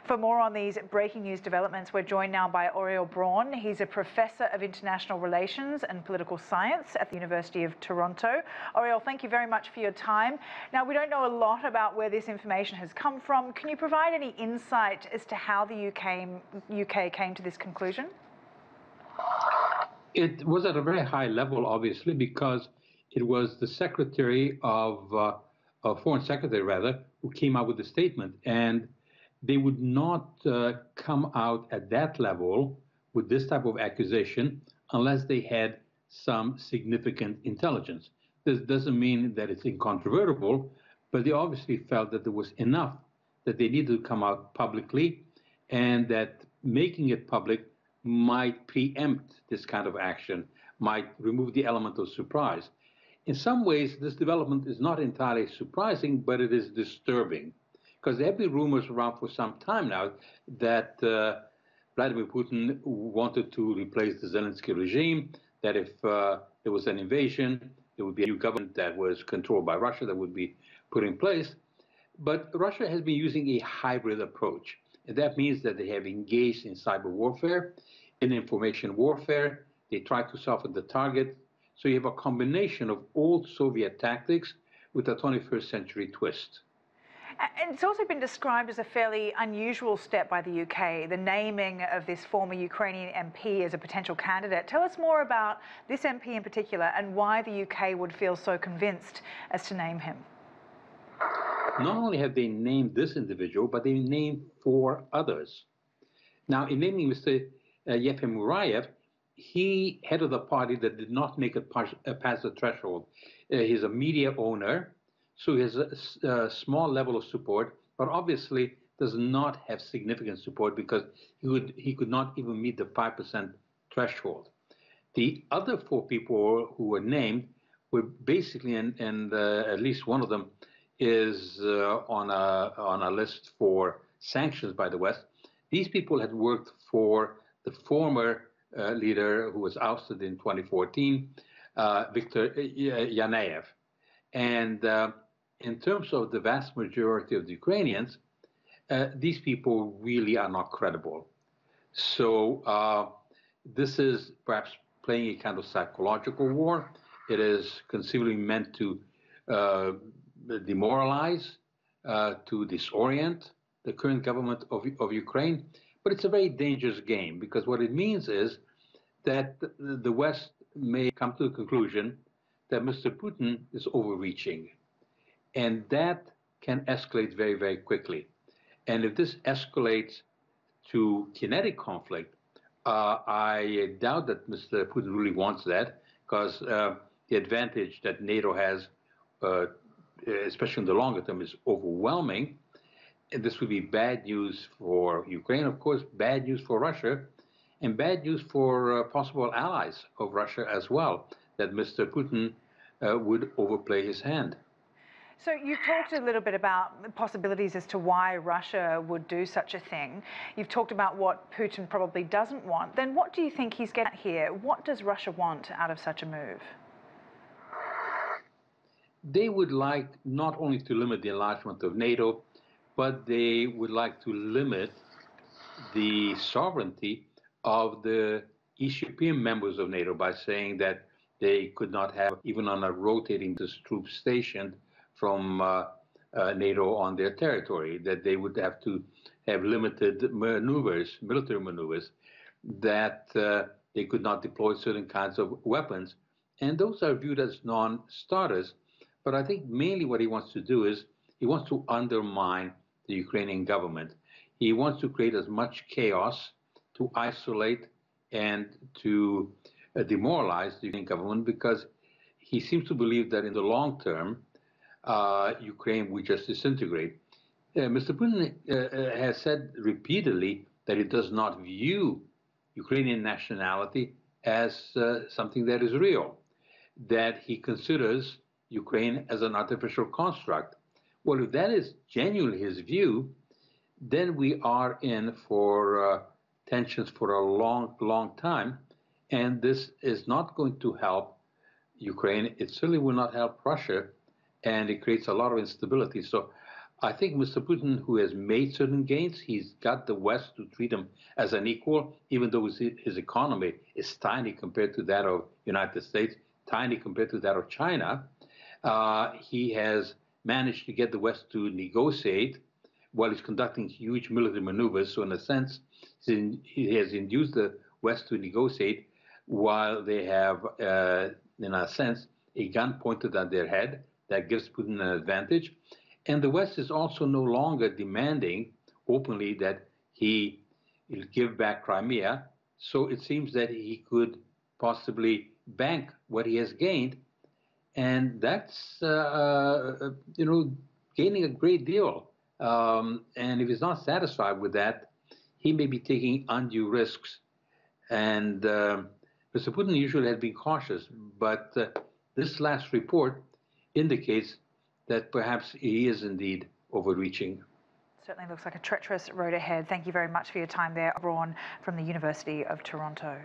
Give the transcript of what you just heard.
For more on these breaking news developments, we're joined now by Aurel Braun. He's a professor of international relations and political science at the University of Toronto. Aurel, thank you very much for your time. Now, we don't know a lot about where this information has come from. Can you provide any insight as to how the UK came to this conclusion? It was at a very high level, obviously, because it was the Secretary of Foreign Secretary, rather, who came out with the statement, and they would not come out at that level with this type of accusation unless they had some significant intelligence. This doesn't mean that it's incontrovertible, but they obviously felt that there was enough that they needed to come out publicly, and that making it public might preempt this kind of action, might remove the element of surprise. In some ways, this development is not entirely surprising, but it is disturbing, because there have been rumors around for some time now that Vladimir Putin wanted to replace the Zelensky regime, that if there was an invasion, there would be a new government that was controlled by Russia that would be put in place. But Russia has been using a hybrid approach, and that means that they have engaged in cyber warfare, in information warfare. They try to soften the target. So you have a combination of old Soviet tactics with a 21st century twist. And it's also been described as a fairly unusual step by the UK, the naming of this former Ukrainian MP as a potential candidate. Tell us more about this MP in particular and why the UK would feel so convinced as to name him. Not only have they named this individual, but they named 4 others. Now, in naming Mr. Yefim Murayev, he headed a party that did not make it past the threshold. He's a media owner, so he has a small level of support, but obviously does not have significant support because he could not even meet the 5% threshold. The other 4 people who were named were basically, and at least one of them is on a list for sanctions by the West. These people had worked for the former leader who was ousted in 2014, Viktor Yaneyev. And in terms of the vast majority of the Ukrainians, these people really are not credible. So this is perhaps playing a kind of psychological war. It is conceivably meant to demoralize, to disorient the current government of Ukraine. But it's a very dangerous game, because what it means is that the West may come to the conclusion that Mr. Putin is overreaching. And that can escalate very, very quickly. And if this escalates to kinetic conflict, I doubt that Mr. Putin really wants that, because the advantage that NATO has, especially in the longer term, is overwhelming. And this would be bad news for Ukraine, of course, bad news for Russia, and bad news for possible allies of Russia as well, that Mr. Putin would overplay his hand. So you've talked a little bit about possibilities as to why Russia would do such a thing. You've talked about what Putin probably doesn't want. Then what do you think he's getting at here? What does Russia want out of such a move? They would like not only to limit the enlargement of NATO, but they would like to limit the sovereignty of the East European members of NATO by saying that they could not have, even on a rotating troops stationed from NATO on their territory, that they would have to have limited maneuvers, military maneuvers, that they could not deploy certain kinds of weapons. And those are viewed as non-starters. But I think mainly what he wants to do is he wants to undermine the Ukrainian government. He wants to create as much chaos, to isolate and to demoralize the Ukrainian government, because he seems to believe that in the long term, Ukraine will just disintegrate. Mr. Putin has said repeatedly that he does not view Ukrainian nationality as something that is real, that he considers Ukraine as an artificial construct. Well, if that is genuinely his view, then we are in for tensions for a long, long time, and this is not going to help Ukraine. It certainly will not help Russia, and it creates a lot of instability. So I think Mr. Putin, who has made certain gains, he's got the West to treat him as an equal, even though his economy is tiny compared to that of United States, tiny compared to that of China. He has managed to get the West to negotiate while he's conducting huge military maneuvers. So in a sense, he has induced the West to negotiate while they have, in a sense, a gun pointed at their head. That gives Putin an advantage. And the West is also no longer demanding openly that he will give back Crimea. So it seems that he could possibly bank what he has gained. And that's, gaining a great deal. And if he's not satisfied with that, he may be taking undue risks. And Mr. Putin usually has been cautious, but this last report indicates that perhaps he is indeed overreaching. Certainly looks like a treacherous road ahead. Thank you very much for your time there, Braun from the University of Toronto.